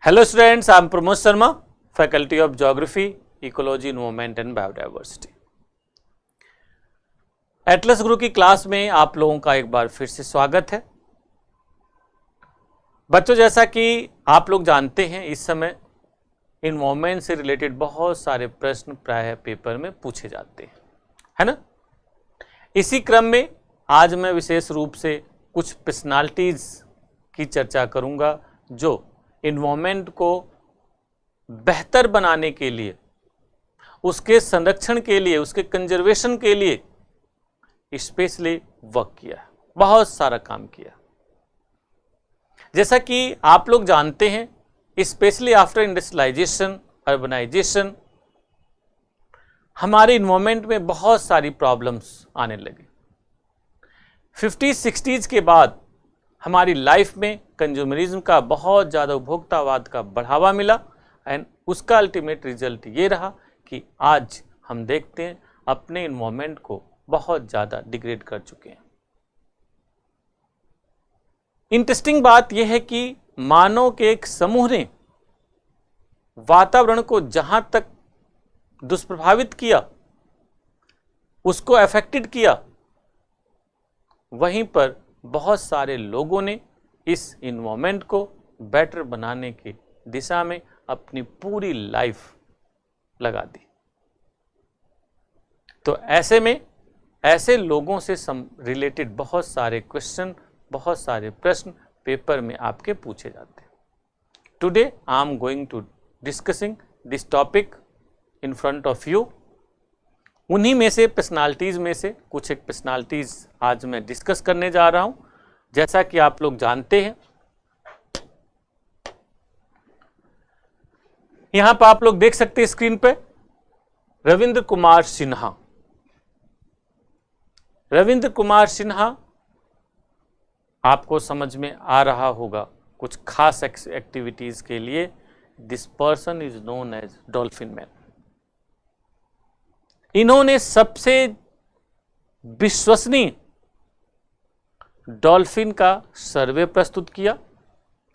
Hello students, I am Pramod Sharma, Faculty of Geography, Ecology, Environment and Biodiversity. Atlas गुरु की class में आप लोगों का एक बार फिर से स्वागत है। बच्चों, जैसा कि आप लोग जानते हैं, इस समय इन्वायरमेंट से रिलेटेड बहुत सारे प्रश्न प्रायः पेपर में पूछे जाते हैं, है ना। इसी क्रम में आज मैं विशेष रूप से कुछ पर्सनालिटीज की चर्चा करूंगा जो इन्वायरमेंट को बेहतर बनाने के लिए, उसके संरक्षण के लिए, उसके कंजर्वेशन के लिए स्पेशली वर्क किया, बहुत सारा काम किया। जैसा कि आप लोग जानते हैं, स्पेशली आफ्टर इंडस्ट्रियलाइजेशन, अर्बनाइजेशन, हमारे इन्वायरमेंट में बहुत सारी प्रॉब्लम्स आने लगे। 50-60s के बाद हमारी लाइफ में कंज्यूमरिज्म का बहुत ज़्यादा, उपभोक्तावाद का बढ़ावा मिला एंड उसका अल्टीमेट रिजल्ट ये रहा कि आज हम देखते हैं अपने इन्वायरमेंट को बहुत ज़्यादा डिग्रेड कर चुके हैं। इंटरेस्टिंग बात यह है कि मानव के एक समूह ने वातावरण को जहां तक दुष्प्रभावित किया, उसको अफेक्टेड किया, वहीं पर बहुत सारे लोगों ने इस इन्वायरमेंट को बेटर बनाने की दिशा में अपनी पूरी लाइफ लगा दी। तो ऐसे में ऐसे लोगों से रिलेटेड बहुत सारे क्वेश्चन, बहुत सारे प्रश्न पेपर में आपके पूछे जाते हैं। Today I am going to discussing this topic in front of you. उन्हीं में से पर्सनालिटीज में से कुछ एक पर्सनालिटीज आज मैं डिस्कस करने जा रहा हूं। जैसा कि आप लोग जानते हैं, यहां पर आप लोग देख सकते हैं स्क्रीन पे रविंद्र कुमार सिन्हा। रविंद्र कुमार सिन्हा आपको समझ में आ रहा होगा कुछ खास एक्टिविटीज के लिए। This person is known as dolphin man. इन्होंने सबसे विश्वसनीय डॉल्फिन का सर्वे प्रस्तुत किया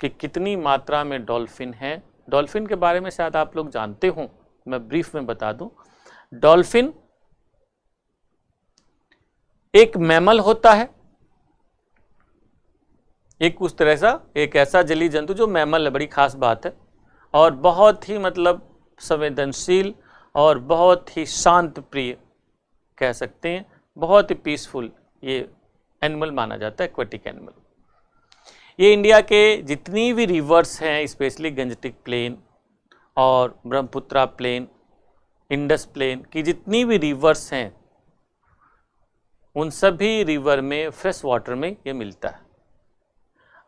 कि कितनी मात्रा में डॉल्फिन है। डॉल्फिन के बारे में शायद आप लोग जानते हो, मैं ब्रीफ में बता दूं। डॉल्फिन एक मैमल होता है, एक उस तरह सा एक ऐसा जलीय जंतु जो मैमल है, बड़ी खास बात है, और बहुत ही मतलब संवेदनशील और बहुत ही शांत प्रिय कह सकते हैं, बहुत ही पीसफुल ये एनिमल माना जाता है, एक्वेटिक एनिमल। ये इंडिया के जितनी भी रिवर्स हैं, स्पेशली गंजटिक प्लेन और ब्रह्मपुत्रा प्लेन, इंडस प्लेन की जितनी भी रिवर्स हैं, उन सभी रिवर में, फ्रेश वाटर में ये मिलता है।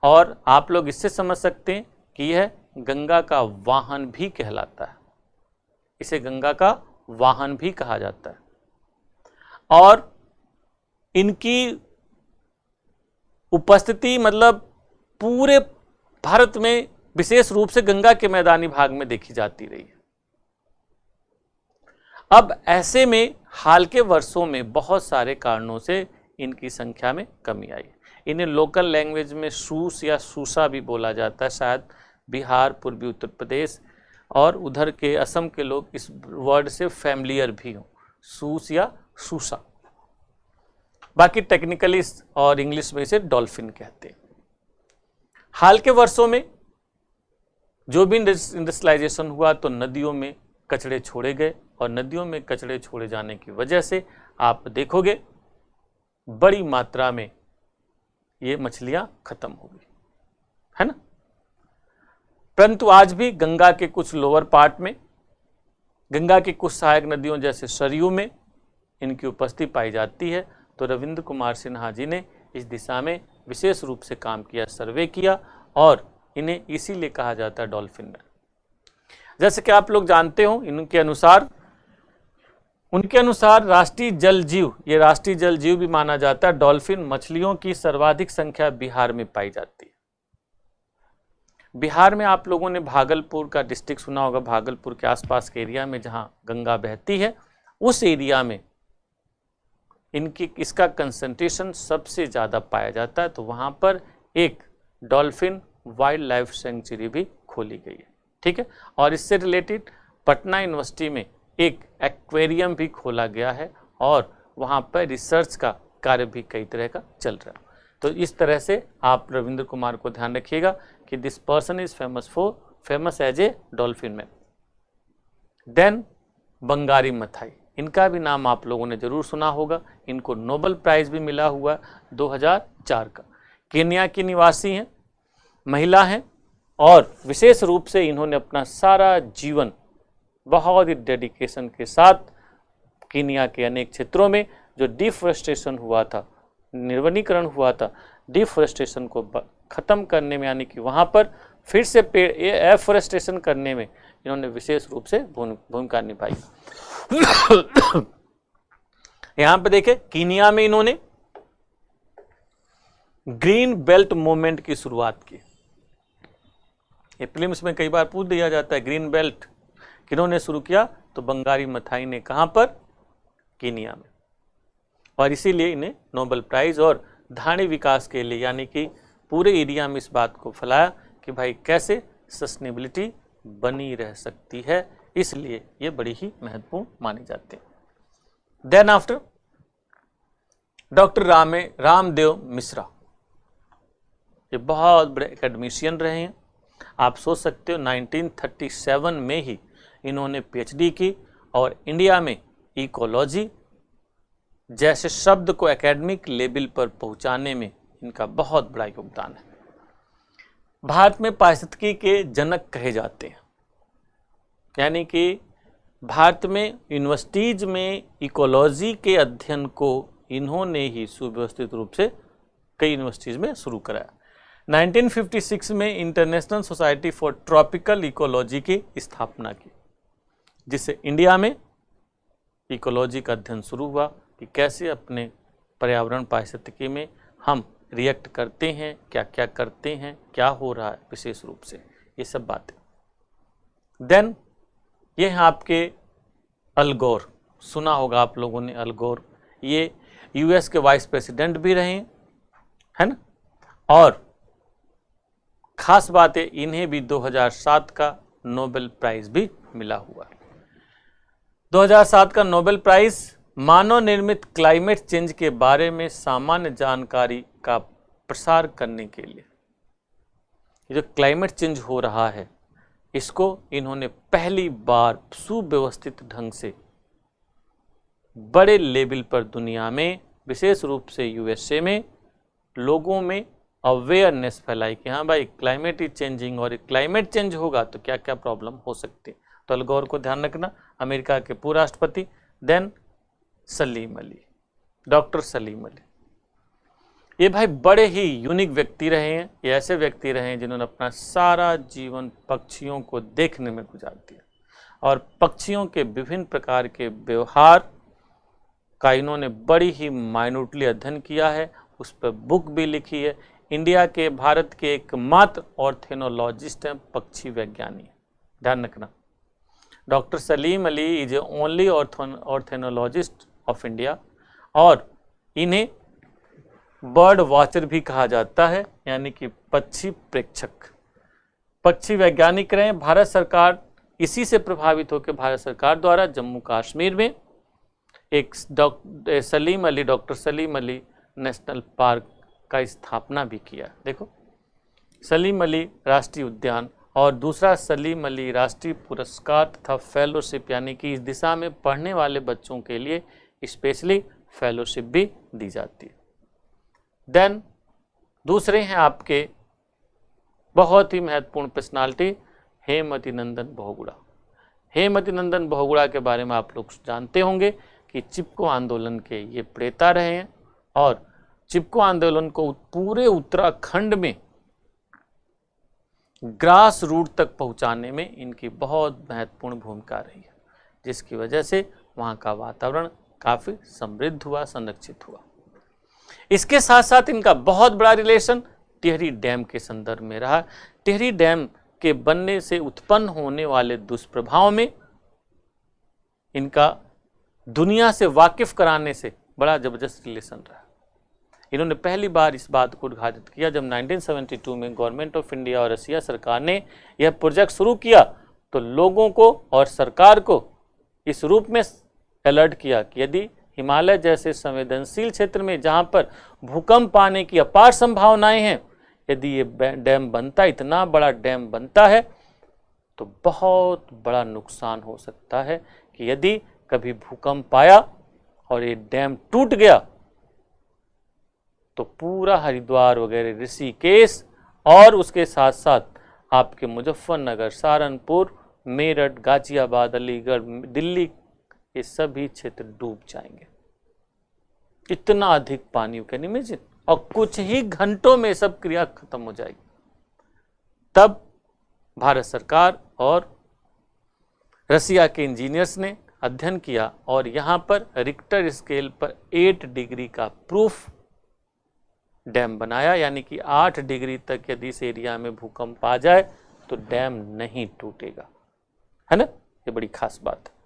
और आप लोग इससे समझ सकते हैं कि यह गंगा का वाहन भी कहलाता है। इसे गंगा का वाहन भी कहा जाता है। और इनकी उपस्थिति मतलब पूरे भारत में विशेष रूप से गंगा के मैदानी भाग में देखी जाती रही है। अब ऐसे में हाल के वर्षों में बहुत सारे कारणों से इनकी संख्या में कमी आई। इन्हें लोकल लैंग्वेज में सूस या सूसा भी बोला जाता है। शायद बिहार, पूर्वी उत्तर प्रदेश और उधर के असम के लोग इस वर्ड से फैमिलियर भी हों, सूस या सूसा। बाकी टेक्निकली और इंग्लिश में इसे डॉल्फिन कहते हैं। हाल के वर्षों में जो भी इंडस्ट्रियलाइजेशन हुआ तो नदियों में कचड़े छोड़े गए, और नदियों में कचड़े छोड़े जाने की वजह से आप देखोगे बड़ी मात्रा में ये मछलियां खत्म हो गई, है ना। परंतु आज भी गंगा के कुछ लोअर पार्ट में, गंगा की कुछ सहायक नदियों जैसे सरयू में इनकी उपस्थिति पाई जाती है। तो रविंद्र कुमार सिन्हा जी ने इस दिशा में विशेष रूप से काम किया, सर्वे किया, और इन्हें इसीलिए कहा जाता है डॉल्फिन मैन। जैसे कि आप लोग जानते हो, उनके अनुसार राष्ट्रीय जल जीव, ये राष्ट्रीय जल जीव भी माना जाता है। डॉल्फिन मछलियों की सर्वाधिक संख्या बिहार में पाई जाती है। बिहार में आप लोगों ने भागलपुर का डिस्ट्रिक्ट सुना होगा, भागलपुर के आसपास के एरिया में जहां गंगा बहती है, उस एरिया में इसका कंसंट्रेशन सबसे ज़्यादा पाया जाता है। तो वहाँ पर एक डॉल्फिन वाइल्ड लाइफ सेंचुरी भी खोली गई है। ठीक है। और इससे रिलेटेड पटना यूनिवर्सिटी में एक एक्वेरियम भी खोला गया है और वहाँ पर रिसर्च का कार्य भी कई तरह का चल रहा है। तो इस तरह से आप रविंद्र कुमार को ध्यान रखिएगा कि this person is famous as a dolphin man. Then Wangari Maathai, इनका भी नाम आप लोगों ने जरूर सुना होगा। इनको नोबेल प्राइज भी मिला हुआ 2004 का। केन्या की निवासी हैं, महिला हैं और विशेष रूप से इन्होंने अपना सारा जीवन बहुत ही डेडिकेशन के साथ केन्या के अनेक क्षेत्रों में जो डिफॉरेस्टेशन हुआ था, निर्वनीकरण हुआ था, डिफॉरेस्टेशन को खत्म करने में, यानी कि वहाँ पर फिर से एफॉरेस्टेशन करने में इन्होंने विशेष रूप से भूमिका निभाई। यहाँ पे देखें, कीनिया में इन्होंने ग्रीन बेल्ट मूवमेंट की शुरुआत की। ये फिल्म्स में कई बार पूछ दिया जाता है ग्रीन बेल्ट किन्होंने शुरू किया, तो बंगारी मथाई ने। कहां पर? कीनिया में। और इसीलिए इन्हें नोबेल प्राइज और धाणी विकास के लिए, यानी कि पूरे एरिया में इस बात को फैलाया कि भाई कैसे सस्टेनेबिलिटी बनी रह सकती है, इसलिए ये बड़ी ही महत्वपूर्ण मानी जाती है। Then after doctor Ramdev Mishra, ये बहुत बड़े एकेडमिशियन रहे हैं। आप सोच सकते हो 1937 में ही इन्होंने पीएचडी की और इंडिया में इकोलॉजी जैसे शब्द को एकेडमिक लेवल पर पहुंचाने में इनका बहुत बड़ा योगदान है। भारत में पारिस्थितिकी के जनक कहे जाते हैं, यानी कि भारत में यूनिवर्सिटीज में इकोलॉजी के अध्ययन को इन्होंने ही सुव्यवस्थित रूप से कई यूनिवर्सिटीज में शुरू कराया। 1956 में international society for tropical ecology की स्थापना की, जिससे इंडिया में इकोलॉजी का अध्ययन शुरू हुआ कि कैसे अपने पर्यावरण पारिस्थितिकी में हम रिएक्ट करते हैं, क्या क्या करते हैं, क्या हो रहा है विशेष रूप से, ये सब बातें। देन ये हैं आपके अल गोर, सुना होगा आप लोगों ने अल गोर। ये यूएस के वाइस प्रेसिडेंट भी रहे हैं, है ना। और खास बात है इन्हें भी 2007 का नोबेल प्राइज भी मिला हुआ है। 2007 का नोबेल प्राइज मानव निर्मित क्लाइमेट चेंज के बारे में सामान्य जानकारी का प्रसार करने के लिए। ये जो क्लाइमेट चेंज हो रहा है इसको इन्होंने पहली बार सुव्यवस्थित ढंग से बड़े लेवल पर दुनिया में, विशेष रूप से यूएसए में, लोगों में अवेयरनेस फैलाई कि हाँ भाई क्लाइमेट इज चेंजिंग और क्लाइमेट चेंज होगा तो क्या क्या प्रॉब्लम हो सकती है। तो अल गोर को ध्यान रखना, अमेरिका के पूर्व राष्ट्रपति। देन सलीम अली, डॉक्टर सलीम अली, ये भाई बड़े ही यूनिक व्यक्ति रहे हैं। ये ऐसे व्यक्ति रहे हैं जिन्होंने अपना सारा जीवन पक्षियों को देखने में गुजार दिया और पक्षियों के विभिन्न प्रकार के व्यवहार का इन्होंने बड़ी ही माइन्यूटली अध्ययन किया है, उस पर बुक भी लिखी है। इंडिया के, भारत के एकमात्र ऑर्थेनोलॉजिस्ट हैं, पक्षी वैज्ञानिक, ध्यान रखना। Doctor Salim Ali is a only ornithologist of India और इन्हें बर्ड वॉचर भी कहा जाता है, यानी कि पक्षी प्रेक्षक, पक्षी वैज्ञानिक रहे। भारत सरकार इसी से प्रभावित होकर भारत सरकार द्वारा जम्मू कश्मीर में एक doctor Salim Ali national park का स्थापना भी किया। देखो, सलीम अली राष्ट्रीय उद्यान और दूसरा सलीम अली राष्ट्रीय पुरस्कार तथा फेलोशिप, यानी कि इस दिशा में पढ़ने वाले बच्चों के लिए स्पेशली फेलोशिप भी दी जाती है। देन दूसरे हैं आपके बहुत ही महत्वपूर्ण पर्सनालिटी, हेमवती नंदन बहुगुणा। हेमवती नंदन बहुगुणा के बारे में आप लोग जानते होंगे कि चिपको आंदोलन के ये प्रेता रहे हैं और चिपको आंदोलन को पूरे उत्तराखंड में ग्रास रूट तक पहुंचाने में इनकी बहुत महत्वपूर्ण भूमिका रही है, जिसकी वजह से वहां का वातावरण काफी समृद्ध हुआ, संरक्षित हुआ। इसके साथ साथ इनका बहुत बड़ा रिलेशन टिहरी डैम के संदर्भ में रहा। टिहरी डैम के बनने से उत्पन्न होने वाले दुष्प्रभाव में इनका दुनिया से वाकिफ कराने से बड़ा जबरदस्त रिलेशन रहा। इन्होंने पहली बार इस बात को उद्घाटित किया जब 1972 में गवर्नमेंट ऑफ इंडिया और रसिया सरकार ने यह प्रोजेक्ट शुरू किया, तो लोगों को और सरकार को इस रूप में अलर्ट किया कि यदि हिमालय जैसे संवेदनशील क्षेत्र में जहां पर भूकंप आने की अपार संभावनाएं हैं, यदि ये डैम बनता, इतना बड़ा डैम बनता है, तो बहुत बड़ा नुकसान हो सकता है कि यदि कभी भूकंप आया और ये डैम टूट गया तो पूरा हरिद्वार वगैरह, ऋषिकेश और उसके साथ साथ आपके मुजफ्फरनगर, सहारनपुर, मेरठ, गाजियाबाद, अलीगढ़, दिल्ली, ये सभी क्षेत्र डूब जाएंगे। इतना अधिक पानी, यू कैन इमेजिन, और कुछ ही घंटों में सब क्रिया खत्म हो जाएगी। तब भारत सरकार और रसिया के इंजीनियर्स ने अध्ययन किया और यहां पर रिक्टर स्केल पर 8 डिग्री का प्रूफ डैम बनाया, यानी कि 8 डिग्री तक यदि इस एरिया में भूकंप आ जाए तो डैम नहीं टूटेगा, है ना। ये बड़ी खास बात है।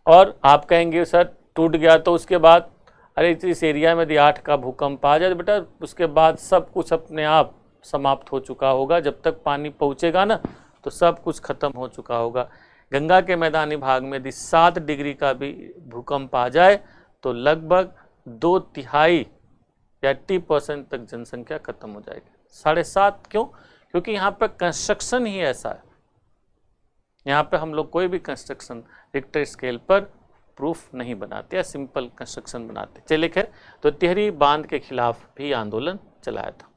और आप कहेंगे सर टूट गया तो उसके बाद, अरे इस एरिया में यदि 8 का भूकंप आ जाए तो बेटा उसके बाद सब कुछ अपने आप समाप्त हो चुका होगा। जब तक पानी पहुंचेगा ना तो सब कुछ खत्म हो चुका होगा। गंगा के मैदानी भाग में यदि 7 डिग्री का भी भूकंप आ जाए तो लगभग 2/3 या 80% तक जनसंख्या खत्म हो जाएगी। 7.5 क्यों? क्योंकि यहाँ पर कंस्ट्रक्शन ही ऐसा है। यहाँ पे हम लोग कोई भी कंस्ट्रक्शन रिक्टर स्केल पर प्रूफ नहीं बनाते या सिंपल कंस्ट्रक्शन बनाते। चलिए खैर, तो टिहरी बांध के खिलाफ भी आंदोलन चलाया था।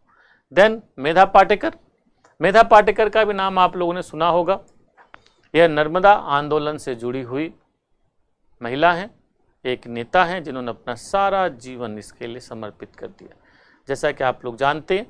देन मेधा पाटेकर, मेधा पाटेकर का भी नाम आप लोगों ने सुना होगा। यह नर्मदा आंदोलन से जुड़ी हुई महिला हैं, एक नेता हैं जिन्होंने अपना सारा जीवन इसके लिए समर्पित कर दिया। जैसा कि आप लोग जानते हैं,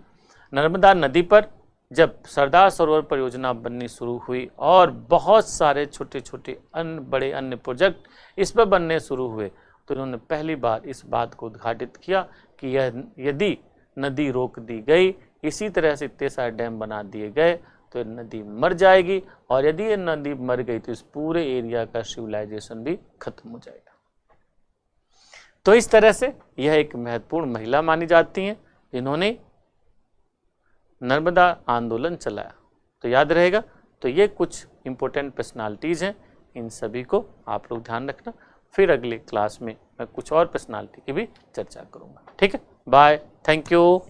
नर्मदा नदी पर जब सरदार सरोवर परियोजना बननी शुरू हुई और बहुत सारे छोटे छोटे बड़े अन्य प्रोजेक्ट इस पर बनने शुरू हुए, तो इन्होंने पहली बार इस बात को उद्घाटित किया कि यह यदि नदी रोक दी गई, इसी तरह से इतने सारे डैम बना दिए गए तो नदी मर जाएगी, और यदि ये नदी मर गई तो इस पूरे एरिया का सिविलाइजेशन भी खत्म हो जाएगा। तो इस तरह से यह एक महत्वपूर्ण महिला मानी जाती हैं जिन्होंने नर्मदा आंदोलन चलाया। तो याद रहेगा, तो ये कुछ इंपॉर्टेंट पर्सनालिटीज़ हैं, इन सभी को आप लोग ध्यान रखना। फिर अगले क्लास में मैं कुछ और पर्सनालिटी की भी चर्चा करूँगा। ठीक है, बाय, थैंक यू।